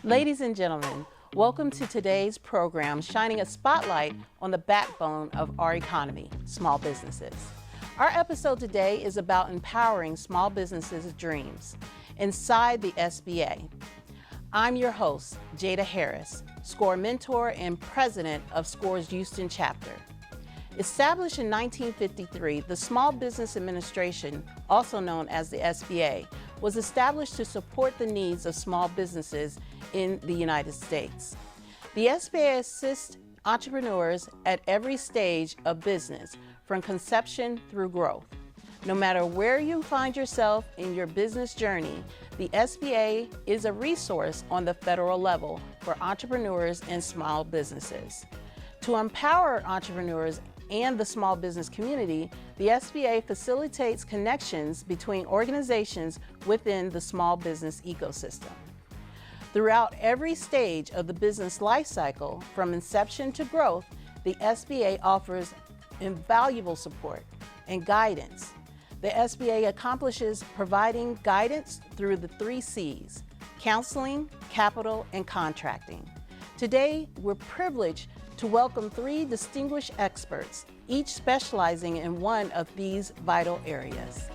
Ladies and gentlemen, welcome to today's program shining a spotlight on the backbone of our economy, small businesses. Our episode today is about empowering small businesses' dreams inside the SBA. I'm your host, Jada Harris, SCORE mentor and president of SCORE's Houston chapter. Established in 1953, the Small Business Administration, also known as the SBA, was established to support the needs of small businesses in the United States. The SBA assists entrepreneurs at every stage of business, from conception through growth. No matter where you find yourself in your business journey, the SBA is a resource on the federal level for entrepreneurs and small businesses. To empower entrepreneurs and the small business community, the SBA facilitates connections between organizations within the small business ecosystem. Throughout every stage of the business life cycle, from inception to growth, the SBA offers invaluable support and guidance. The SBA accomplishes providing guidance through the 3 C's: counseling, capital, and contracting. Today, we're privileged to welcome 3 distinguished experts, each specializing in one of these vital areas.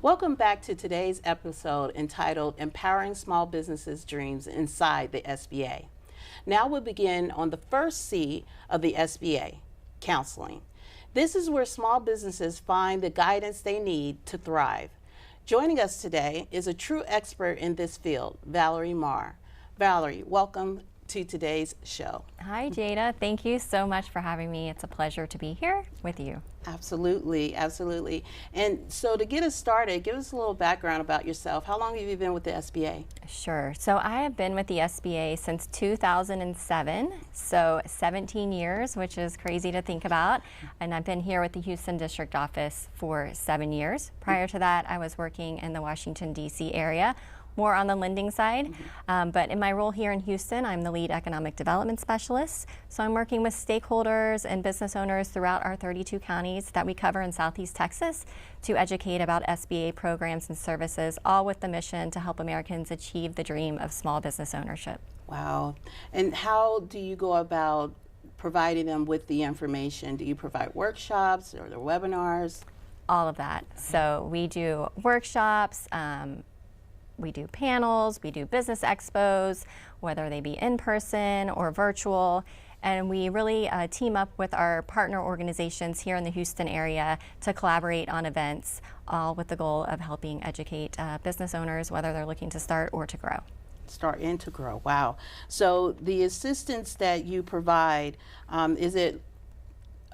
Welcome back to today's episode entitled Empowering Small Businesses' Dreams Inside the SBA. Now we'll begin on the first C of the SBA, counseling. This is where small businesses find the guidance they need to thrive. Joining us today is a true expert in this field, Valerie Maher. Valerie, welcome to today's show. Hi, Jada. Thank you so much for having me. It's a pleasure to be here with you. Absolutely, absolutely. And so to get us started, give us a little background about yourself. How long have you been with the SBA? Sure. So I have been with the SBA since 2007, so 17 years, which is crazy to think about. And I've been here with the Houston District Office for 7 years. Prior to that, I was working in the Washington, D.C. area, more on the lending side. But in my role here in Houston, I'm the lead economic development specialist. So I'm working with stakeholders and business owners throughout our 32 counties that we cover in Southeast Texas to educate about SBA programs and services, all with the mission to help Americans achieve the dream of small business ownership. Wow. And how do you go about providing them with the information? Do you provide workshops or the webinars? All of that. So we do workshops, we do panels, we do business expos, whether they be in person or virtual, and we really team up with our partner organizations here in the Houston area to collaborate on events, all with the goal of helping educate business owners, whether they're looking to start or to grow. Start and to grow, wow. So the assistance that you provide, is it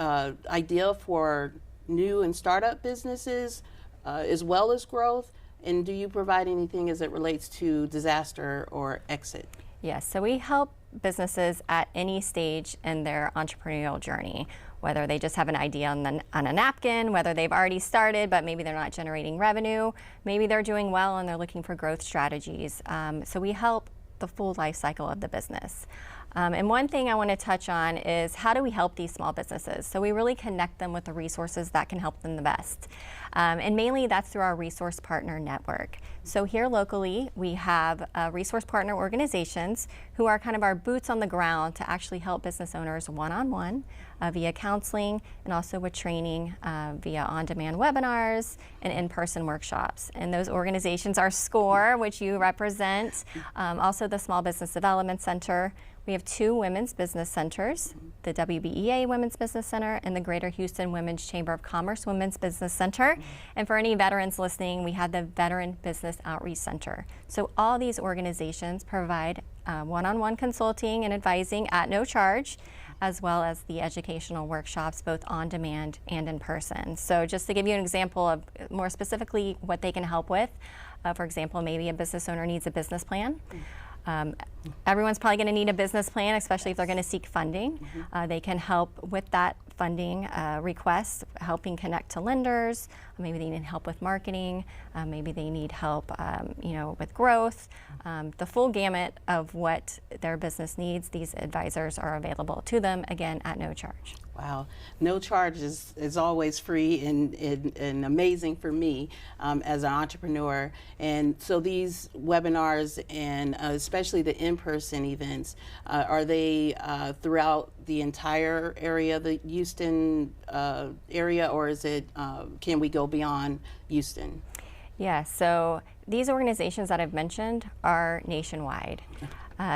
ideal for new and startup businesses as well as growth? And do you provide anything as it relates to disaster or exit? Yes, so we help businesses at any stage in their entrepreneurial journey, whether they just have an idea on a napkin, whether they've already started but maybe they're not generating revenue, maybe they're doing well and they're looking for growth strategies. So we help the full life cycle of the business. And one thing I want to touch on is how do we help these small businesses? So we really connect them with the resources that can help them the best. And mainly that's through our resource partner network. So here locally, we have resource partner organizations who are kind of our boots on the ground to actually help business owners one-on-one via counseling and also with training via on-demand webinars and in-person workshops. And those organizations are SCORE, which you represent, also the Small Business Development Center. We have 2 women's business centers, the WBEA Women's Business Center and the Greater Houston Women's Chamber of Commerce Women's Business Center. And for any veterans listening, we have the Veteran Business Outreach Center. So all these organizations provide one-on-one consulting and advising at no charge, as well as the educational workshops, both on demand and in person. So just to give you an example of more specifically what they can help with, for example, maybe a business owner needs a business plan. Everyone's probably going to need a business plan, especially if they're going to seek funding. They can help with that funding request, helping connect to lenders. Maybe they need help with marketing. Maybe they need help, with growth. The full gamut of what their business needs, these advisors are available to them, again, at no charge. Wow, no charge is always free and amazing for me as an entrepreneur. And so these webinars and especially the in-person events, are they throughout the entire area, the Houston area, or is it, can we go beyond Houston? Yeah, so these organizations that I've mentioned are nationwide.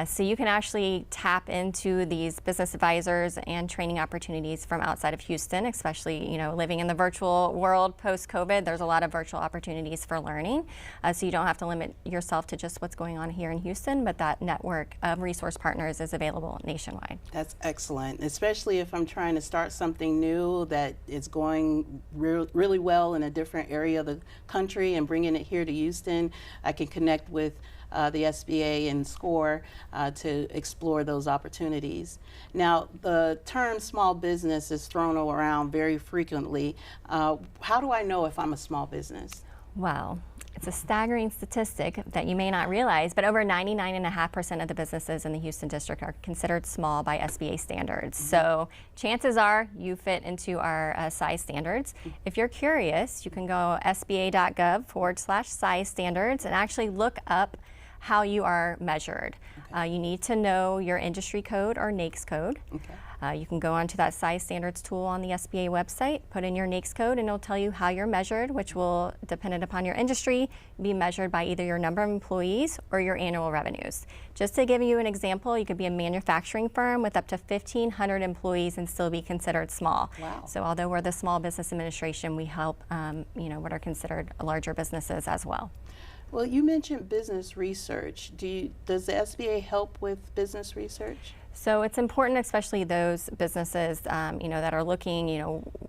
So you can actually tap into these business advisors and training opportunities from outside of Houston, especially, living in the virtual world post-COVID. There's a lot of virtual opportunities for learning. So you don't have to limit yourself to just what's going on here in Houston, but that network of resource partners is available nationwide. That's excellent, especially if I'm trying to start something new that is going really well in a different area of the country and bringing it here to Houston. I can connect with the SBA and SCORE to explore those opportunities. Now, the term small business is thrown around very frequently. How do I know if I'm a small business? Well, it's a staggering statistic that you may not realize, but over 99.5% of the businesses in the Houston district are considered small by SBA standards. So chances are you fit into our size standards. If you're curious, you can go sba.gov/size standards and actually look up how you are measured. You need to know your industry code or NAICS code. You can go onto that size standards tool on the SBA website, put in your NAICS code, and it'll tell you how you're measured, which will, dependent upon your industry, be measured by either your number of employees or your annual revenues. Just to give you an example, you could be a manufacturing firm with up to 1,500 employees and still be considered small. Wow. So although we're the Small Business Administration, we help what are considered larger businesses as well. Well, you mentioned business research. Does the SBA help with business research? So it's important, especially those businesses, that are looking,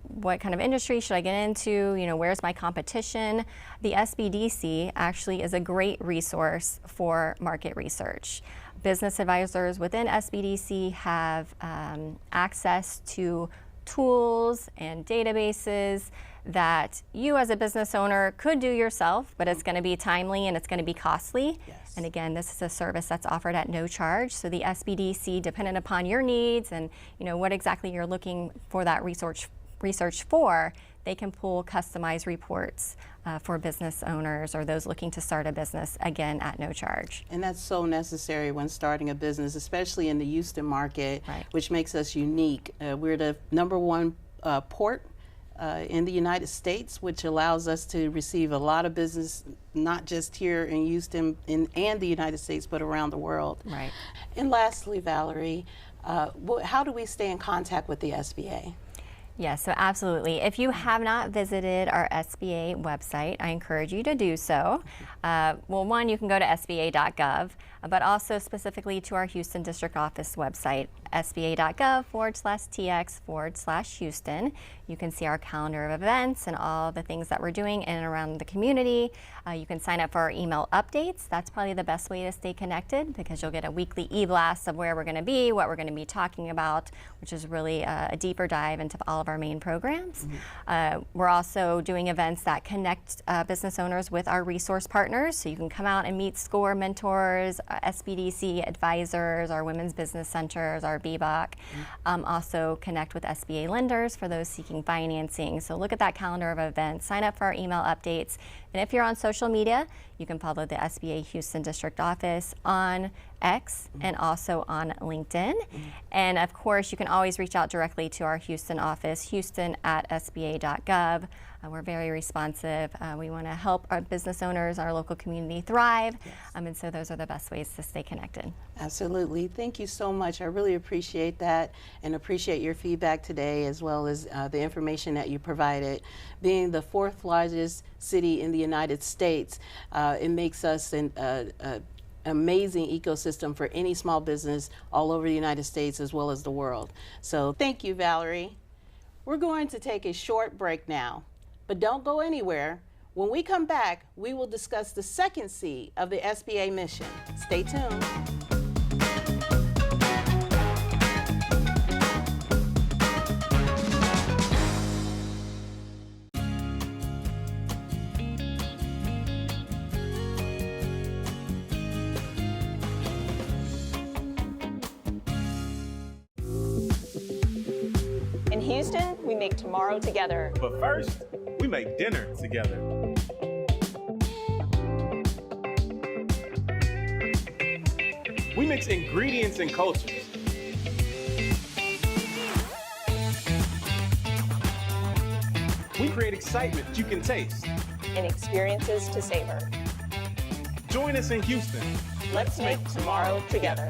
what kind of industry should I get into? Where's my competition? The SBDC actually is a great resource for market research. Business advisors within SBDC have access to tools and databases that you as a business owner could do yourself, but it's going to be timely and it's going to be costly. Yes. And again, this is a service that's offered at no charge. So the SBDC, dependent upon your needs and what exactly you're looking for that research for, they can pull customized reports for business owners or those looking to start a business, again, at no charge. And that's so necessary when starting a business, especially in the Houston market, Right. which makes us unique. We're the #1 port in the United States, which allows us to receive a lot of business, not just here in Houston and the United States, but around the world. Right. And lastly, Valerie, how do we stay in contact with the SBA? Yes, so absolutely. If you have not visited our SBA website, I encourage you to do so. One, you can go to sba.gov, but also specifically to our Houston District Office website, sba.gov/tx/Houston. You can see our calendar of events and all the things that we're doing in and around the community. You can sign up for our email updates. That's probably the best way to stay connected because you'll get a weekly e-blast of where we're going to be, what we're going to be talking about, which is really a deeper dive into all of our main programs. We're also doing events that connect business owners with our resource partners. So you can come out and meet SCORE mentors, SBDC advisors, our women's business centers, our BBOC. Also connect with SBA lenders for those seeking financing. So look at that calendar of events, sign up for our email updates. And if you're on social media, you can follow the SBA Houston District Office on X and also on LinkedIn. And of course, you can always reach out directly to our Houston office, houston@sba.gov. We're very responsive. We want to help our business owners, our local community thrive. Yes. And so those are the best ways to stay connected. Absolutely. Thank you so much. I really appreciate that and appreciate your feedback today as well as the information that you provided. Being the 4th largest city in the United States, it makes us an amazing ecosystem for any small business all over the United States as well as the world. So thank you, Valerie. We're going to take a short break now, but don't go anywhere. When we come back, we will discuss the second C of the SBA mission. Stay tuned. In Houston, we make tomorrow together. But first, we make dinner together. We mix ingredients and cultures. We create excitement that you can taste. And experiences to savor. Join us in Houston. Let's make tomorrow together.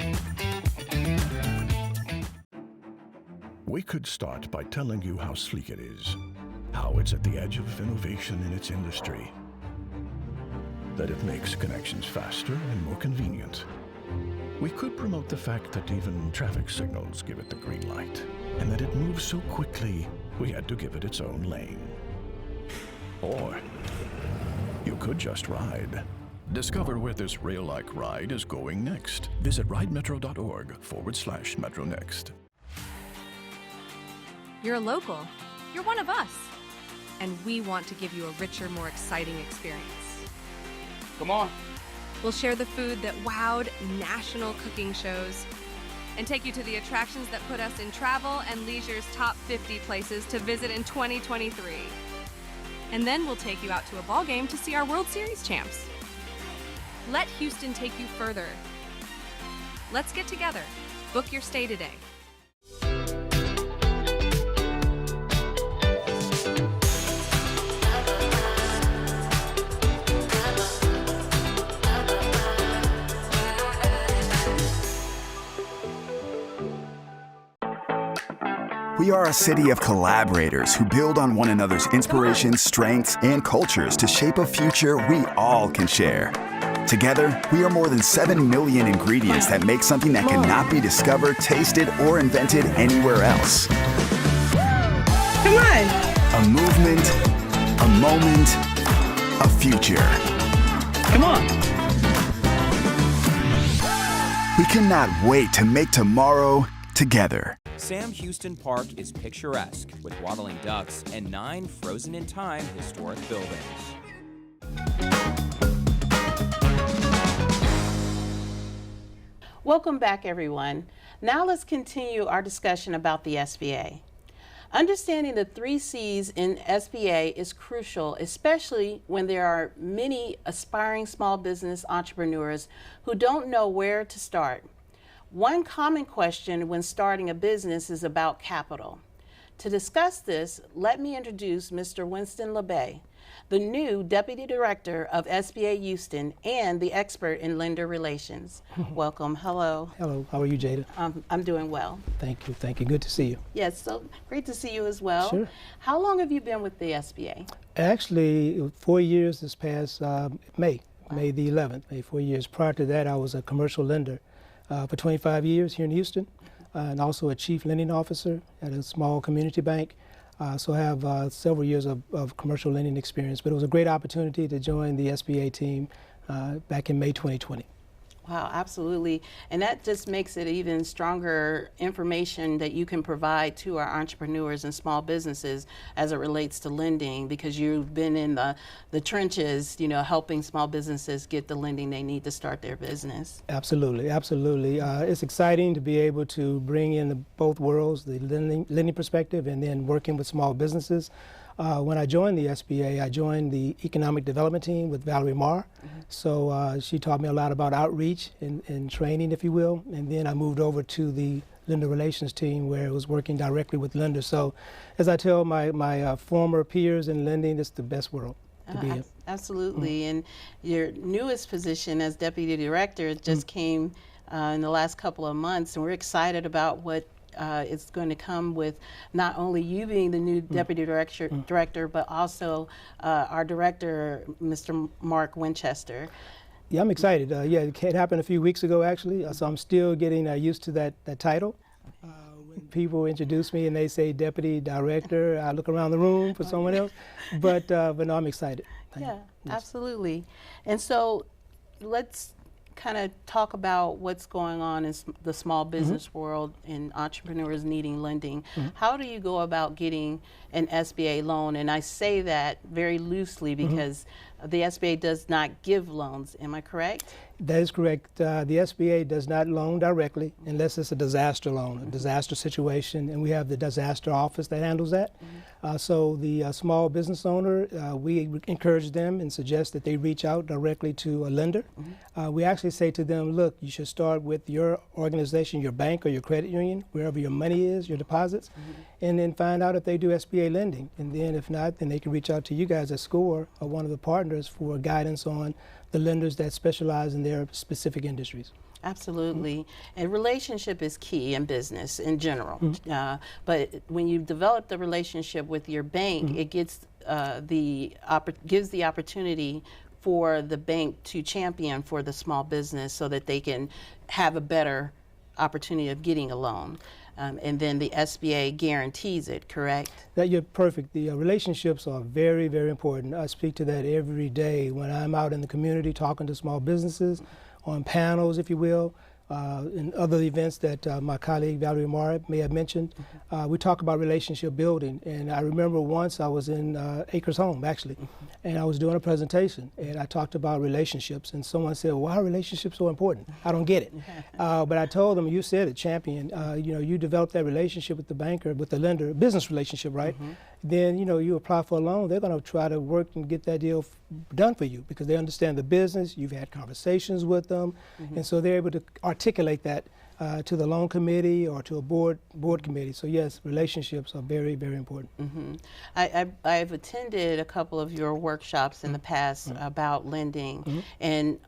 We could start by telling you how sleek it is, how it's at the edge of innovation in its industry, that it makes connections faster and more convenient. We could promote the fact that even traffic signals give it the green light, and that it moves so quickly we had to give it its own lane. Or you could just ride. Discover where this rail-like ride is going next. Visit ridemetro.org/Metro Next. You're a local. You're one of us. And we want to give you a richer, more exciting experience. Come on. We'll share the food that wowed national cooking shows and take you to the attractions that put us in Travel and Leisure's top 50 places to visit in 2023. And then we'll take you out to a ball game to see our World Series champs. Let Houston take you further. Let's get together. Book your stay today. We are a city of collaborators who build on one another's inspirations, strengths, and cultures to shape a future we all can share. Together, we are more than 7 million ingredients that make something that cannot be discovered, tasted, or invented anywhere else. Come on. A movement, a moment, a future. Come on. We cannot wait to make tomorrow together. Sam Houston Park is picturesque with waddling ducks and 9 frozen-in-time historic buildings. Welcome back, everyone. Now let's continue our discussion about the SBA. Understanding the 3 C's in SBA is crucial, especially when there are many aspiring small business entrepreneurs who don't know where to start. One common question when starting a business is about capital. To discuss this, let me introduce Mr. Winston Labbe, the new Deputy Director of SBA Houston and the expert in lender relations. Welcome. Hello. Hello. How are you, Jada? I'm doing well. Thank you. Thank you. Good to see you. Yes, so great to see you as well. Sure. How long have you been with the SBA? Actually, 4 years this past May the 11th, 4 years. Prior to that, I was a commercial lender for 25 years here in Houston, and also a chief lending officer at a small community bank. So I have several years of commercial lending experience, but it was a great opportunity to join the SBA team back in May 2020. Wow, absolutely. And that just makes it even stronger information that you can provide to our entrepreneurs and small businesses as it relates to lending, because you've been in the trenches, you know, helping small businesses get the lending they need to start their business. Absolutely, absolutely. It's exciting to be able to bring in both worlds, the lending perspective and then working with small businesses. When I joined the SBA, I joined the economic development team with Valerie Maher. So she taught me a lot about outreach and training, if you will. And then I moved over to the lender relations team where I was working directly with lenders. So as I tell my former peers in lending, it's the best world to be in. Absolutely. And your newest position as Deputy Director just came in the last couple of months, and we're excited about what it's going to come with not only you being the new Deputy Director, but also our Director, Mr. Mark Winchester. Yeah, I'm excited. Yeah, it happened a few weeks ago, actually, so I'm still getting used to that title. when people introduce me and they say deputy director, I look around the room for someone else. But no, I'm excited. Yeah, absolutely. And so let's kind of talk about what's going on in the small business world and entrepreneurs needing lending. How do you go about getting an SBA loan? And I say that very loosely because the SBA does not give loans. Am I correct? That is correct. The SBA does not loan directly unless it's a disaster loan, a disaster situation, and we have the disaster office that handles that. So the small business owner, we encourage them and suggest that they reach out directly to a lender. We actually say to them, look, you should start with your organization, your bank or your credit union, wherever your money is, your deposits, and then find out if they do SBA lending. And then if not, then they can reach out to you guys at SCORE or one of the partners for guidance on the lenders that specialize in their specific industries. Absolutely. And relationship is key in business in general. But when you develop the relationship with your bank, it gets gives the opportunity for the bank to champion for the small business so that they can have a better opportunity of getting a loan. And then the SBA guarantees it, correct? That you're perfect. The relationships are very, very important. I speak to that every day when I'm out in the community talking to small businesses, on panels, if you will, and other events that my colleague Valerie Maher may have mentioned. We talk about relationship building, and I remember once I was in Acres Home, actually, and I was doing a presentation, and I talked about relationships, and someone said, why are relationships so important? I don't get it. But I told them, you said it, champion, you know, you develop that relationship with the banker, with the lender, business relationship, right? Then, you know, you apply for a loan, they're going to try to work and get that deal done for you because they understand the business, you've had conversations with them, and so they're able to articulate that to the loan committee or to a board committee. So yes, relationships are very, very important. I've attended a couple of your workshops in the past about lending, and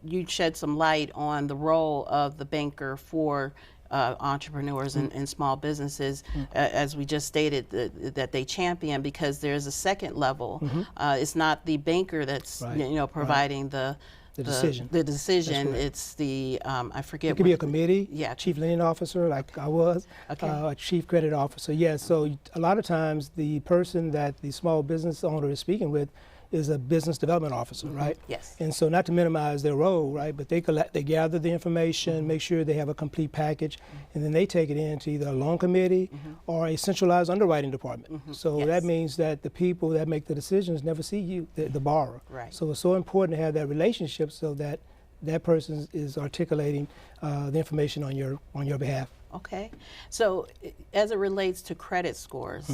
you shed some light on the role of the banker for entrepreneurs and small businesses, as we just stated, that they champion because there's a second level. It's not the banker that's providing the decision. The decision. It's the I forget. It could be a committee. Yeah. Chief lending officer, like I was. A chief credit officer. Yeah. So a lot of times the person that the small business owner is speaking with is a business development officer, right? Yes. And so not to minimize their role, right? But they gather the information, make sure they have a complete package, and then they take it into either a loan committee or a centralized underwriting department. So that means that the people that make the decisions never see you, the borrower. Right. So it's so important to have that relationship so that that person is articulating the information on your behalf. Okay. So as it relates to credit scores,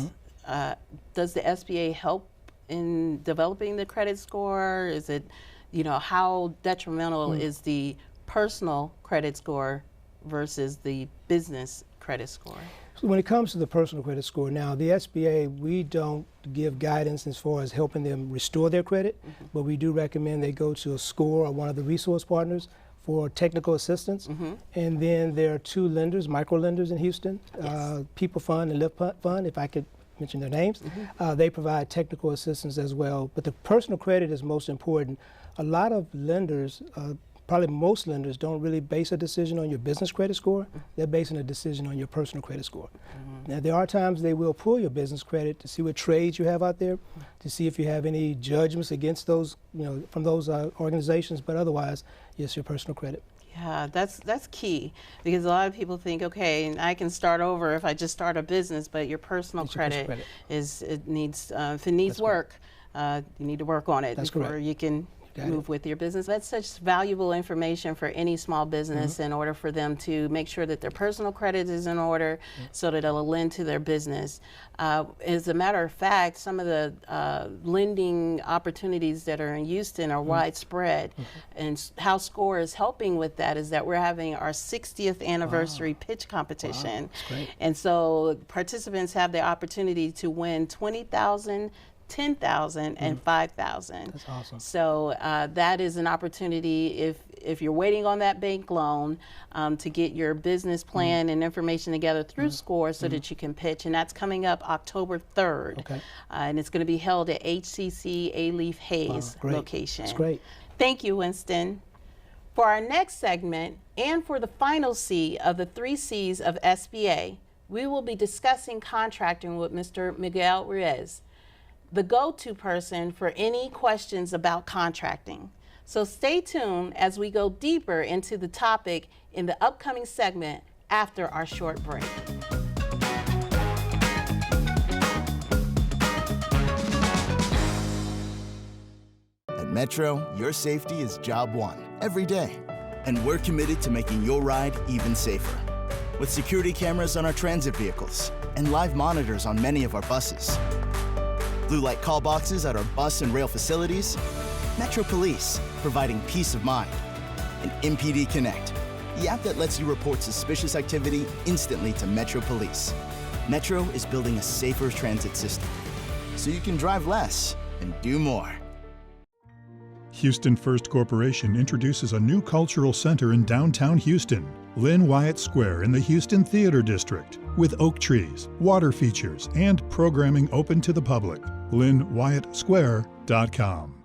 does the SBA help in developing the credit score? Is it, how detrimental is the personal credit score versus the business credit score? So when it comes to the personal credit score, now the SBA, we don't give guidance as far as helping them restore their credit, but we do recommend they go to a SCORE or one of the resource partners for technical assistance. And then there are two lenders, micro lenders in Houston, People Fund and Lift Fund, if I could mention their names. They provide technical assistance as well, but the personal credit is most important. A lot of lenders, probably most lenders, don't really base a decision on your business credit score. They're basing a decision on your personal credit score. Now there are times they will pull your business credit to see what trades you have out there, to see if you have any judgments against those, from those organizations, but otherwise, yes, your personal credit. Yeah, that's key, because a lot of people think, okay, I can start over if I just start a business, but your personal credit needs if it needs work, you need to work on it before you can move with your business. That's such valuable information for any small business in order for them to make sure that their personal credit is in order so that it'll lend to their business. As a matter of fact, some of the lending opportunities that are in Houston are widespread, and how SCORE is helping with that is that we're having our 60th anniversary pitch competition. And so participants have the opportunity to win $20,000, $10,000 and $5,000. That's awesome. So that is an opportunity if you're waiting on that bank loan to get your business plan and information together through SCORE so that you can pitch, and that's coming up October 3rd. And it's going to be held at HCC A-Leaf Hayes location. That's great. Thank you, Winston. For our next segment, and for the final C of the 3 C's of SBA, we will be discussing contracting with Mr. Miguel Ruiz, the go-to person for any questions about contracting. So stay tuned as we go deeper into the topic in the upcoming segment after our short break. At Metro, your safety is job one, every day. And we're committed to making your ride even safer. With security cameras on our transit vehicles and live monitors on many of our buses. Blue light call boxes at our bus and rail facilities. Metro Police, providing peace of mind. And MPD Connect, the app that lets you report suspicious activity instantly to Metro Police. Metro is building a safer transit system, so you can drive less and do more. Houston First Corporation introduces a new cultural center in downtown Houston, Lynn Wyatt Square in the Houston Theater District, with oak trees, water features, and programming open to the public. LynnWyattSquare.com.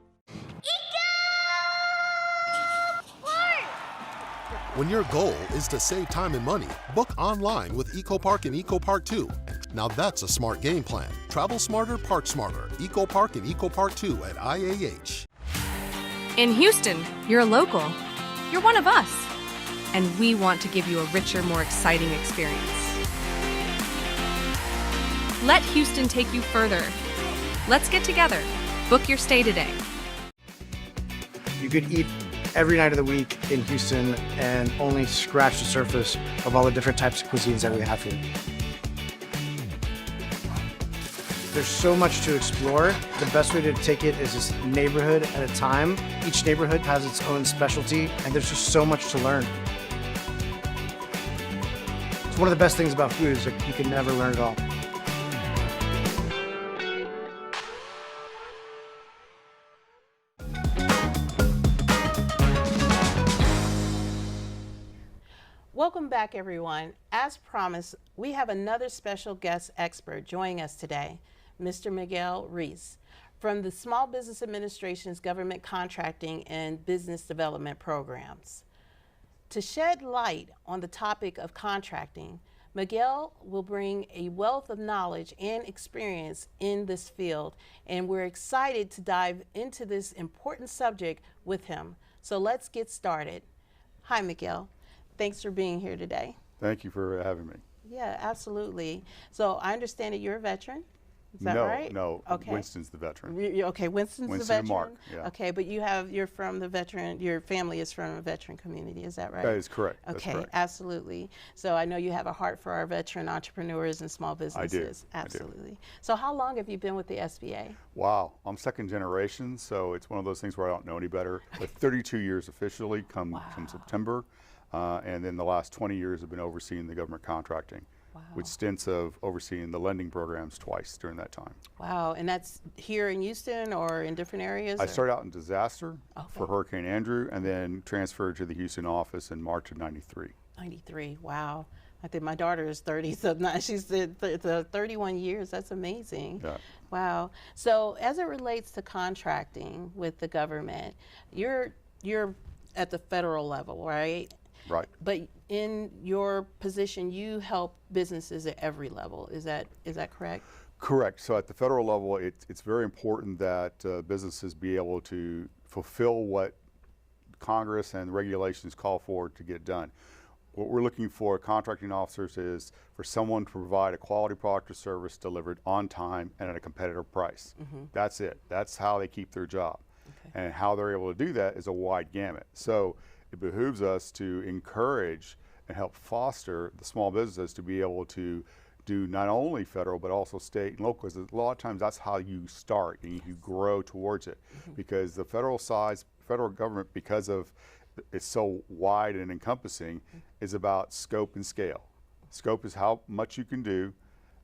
When your goal is to save time and money, book online with EcoPark and EcoPark 2. Now that's a smart game plan. Travel smarter, park smarter. EcoPark and EcoPark 2 at IAH. In Houston, you're a local. You're one of us. And we want to give you a richer, more exciting experience. Let Houston take you further. Let's get together. Book your stay today. You could eat every night of the week in Houston and only scratch the surface of all the different types of cuisines that we have here. There's so much to explore. The best way to take it is just neighborhood at a time. Each neighborhood has its own specialty, and there's just so much to learn. It's one of the best things about food is that you can never learn it all. Welcome back, everyone. As promised, we have another special guest expert joining us today, Mr. Miguel Ruiz, from the Small Business Administration's Government Contracting and Business Development Programs. To shed light on the topic of contracting, Miguel will bring a wealth of knowledge and experience in this field, and we're excited to dive into this important subject with him. So let's get started. Hi, Miguel. Thanks for being here today. Thank you for having me. Yeah, absolutely. So I understand that you're a veteran. Is that right? No, okay. Winston's the veteran. Okay, Winston's the Winston veteran. And Mark, yeah. Okay, but you're from the veteran, your family is from a veteran community, is that right? That is correct. Okay, That's correct. Absolutely. So I know you have a heart for our veteran entrepreneurs and small businesses. I do. Absolutely. So how long have you been with the SBA? Wow, I'm second generation, so it's one of those things where I don't know any better. But 32 years officially come September, and then the last 20 years have been overseeing the government contracting. Wow. With stints of overseeing the lending programs twice during that time. Wow, and that's here in Houston or in different areas? I started out in disaster for Hurricane Andrew and then transferred to the Houston office in March of 93. 93, wow. I think my daughter is 30, so now she's the 31 years, that's amazing. Yeah. Wow, so as it relates to contracting with the government, you're at the federal level, right? Right. But in your position, you help businesses at every level. Is that correct? Correct. So at the federal level, it's very important that businesses be able to fulfill what Congress and regulations call for to get done. What we're looking for contracting officers is for someone to provide a quality product or service delivered on time and at a competitive price. Mm-hmm. That's it. That's how they keep their job. Okay. And how they're able to do that is a wide gamut. So it behooves us to encourage and help foster the small businesses to be able to do not only federal but also state and local, because a lot of times that's how you start and you grow towards it. Mm-hmm. Because the federal government, because of it's so wide and encompassing, is about scope and scale. Scope is how much you can do,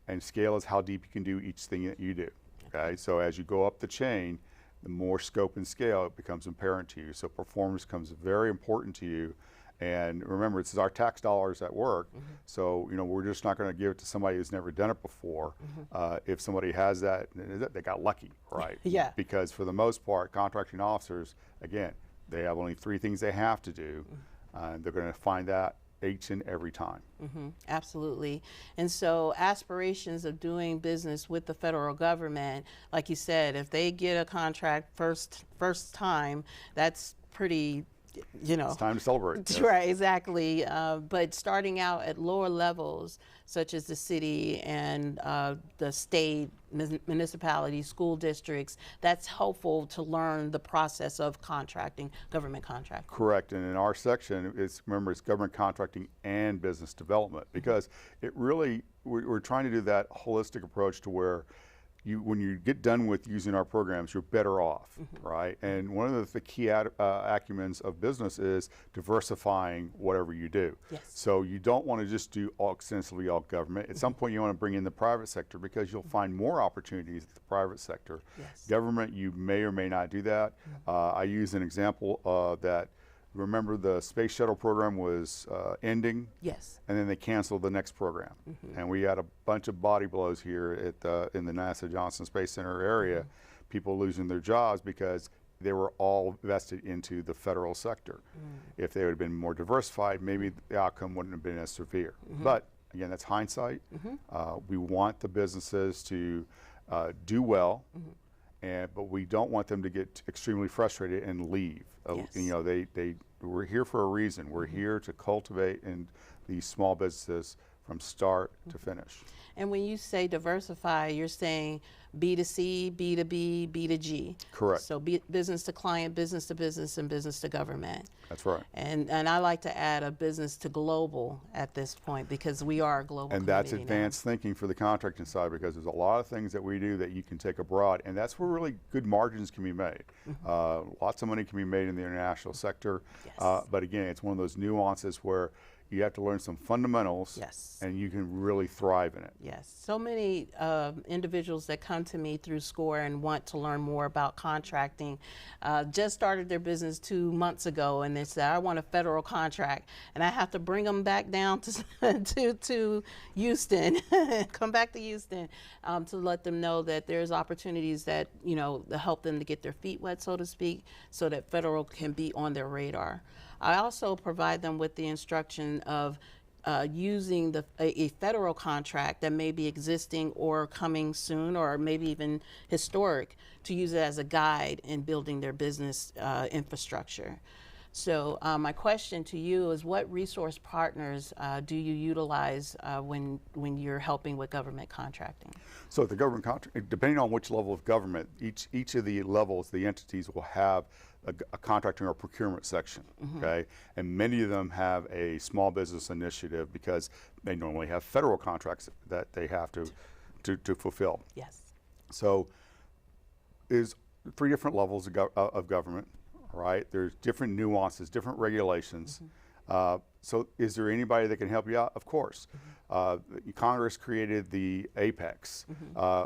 and scale is how deep you can do each thing that you do. Okay, so as you go up the chain, the more scope and scale it becomes apparent to you. So performance becomes very important to you. And remember, it's our tax dollars at work. Mm-hmm. So, we're just not going to give it to somebody who's never done it before. Mm-hmm. If somebody has that, they got lucky, right? Yeah. Because for the most part, contracting officers, again, They have only 3 things they have to do, and they're going to find that each and every time. Absolutely. And so aspirations of doing business with the federal government, like you said, if they get a contract first time, that's pretty, you know. It's time to celebrate. Yes. Right, exactly. But starting out at lower levels, such as the city and the state, municipalities, school districts, that's helpful to learn the process of contracting, government contracting. Correct. And in our section, remember, it's government contracting and business development, because it really, we're trying to do that holistic approach to where when you get done with using our programs, you're better off, right? And one of the key acumens of business is diversifying whatever you do. Yes. So you don't want to just do extensively all government. At some point, you want to bring in the private sector, because you'll find more opportunities in the private sector. Yes. Government, you may or may not do that. I use an example that, remember, the space shuttle program was ending. Yes. And then they canceled the next program. And we had a bunch of body blows here in the NASA Johnson Space Center area, people losing their jobs because they were all vested into the federal sector. If they would have been more diversified, maybe the outcome wouldn't have been as severe. But again, that's hindsight. We want the businesses to do well, but we don't want them to get extremely frustrated and leave. You know, we're here for a reason. We're here to cultivate these small businesses from start to finish. And when you say diversify, you're saying B2C, B2B, B2G. Correct. So business to client, business to business, and business to government. That's right. And I like to add a business to global at this point, because we are a global And that's advanced thinking for the contracting side, because there's a lot of things that we do that you can take abroad, and that's where really good margins can be made. Lots of money can be made in the international sector, but again, it's one of those nuances where you have to learn some fundamentals, and you can really thrive in it. Yes, so many individuals that come to me through SCORE and want to learn more about contracting just started their business 2 months ago, and they said, I want a federal contract, and I have to bring them back down to Houston, come back to Houston, to let them know that there's opportunities that, you know, to help them to get their feet wet, so to speak, so that federal can be on their radar. I also provide them with the instruction of using a federal contract that may be existing or coming soon, or maybe even historic, to use it as a guide in building their business infrastructure. So my question to you is, what resource partners do you utilize when you're helping with government contracting? So the government contract, depending on which level of government, each of the levels, the entities will have a contracting or procurement section, okay? And many of them have a small business initiative, because they normally have federal contracts that they have to fulfill. Yes. So there's 3 different levels of government, right? There's different nuances, different regulations. So is there anybody that can help you out? Of course. Congress created the APEX.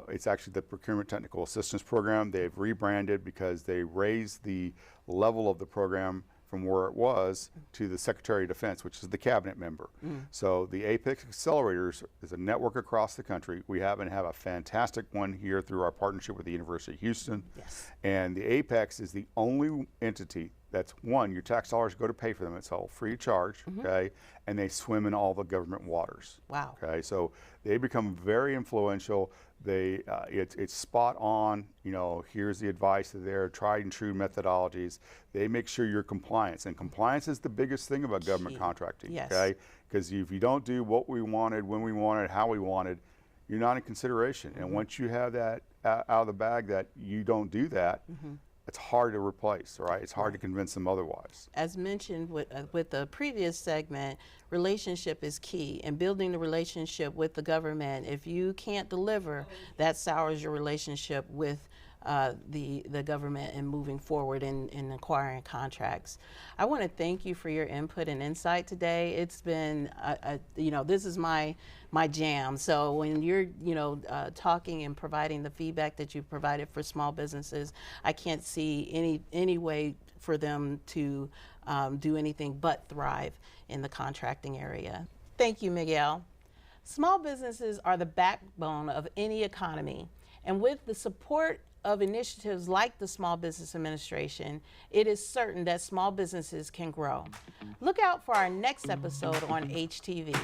It's actually the Procurement Technical Assistance Program. They've rebranded because they raised the level of the program from where it was to the Secretary of Defense, which is the cabinet member. So the APEX Accelerators is a network across the country. We happen to have a fantastic one here through our partnership with the University of Houston. And the APEX is the only entity that's, one, your tax dollars go to pay for them. It's all free of charge, okay? And they swim in all the government waters. Wow. Okay, so they become very influential. It's spot on, you know, here's the advice, they're tried and true methodologies. They make sure you're compliant, and compliance is the biggest thing about government contracting, okay? Because if you don't do what we wanted, when we wanted, how we wanted, you're not in consideration. And once you have that out of the bag that you don't do that, it's hard to replace, right? It's hard to convince them otherwise. As mentioned with the previous segment, relationship is key, and building the relationship with the government. If you can't deliver, that sours your relationship with the government and moving forward in acquiring contracts. I want to thank you for your input and insight today. It's been, you know, this is my jam. So when you're, you know, talking and providing the feedback that you've provided for small businesses, I can't see any way for them to do anything but thrive in the contracting area. Thank you, Miguel. Small businesses are the backbone of any economy, and with the support of initiatives like the Small Business Administration, it is certain that small businesses can grow. Look out for our next episode on HTV.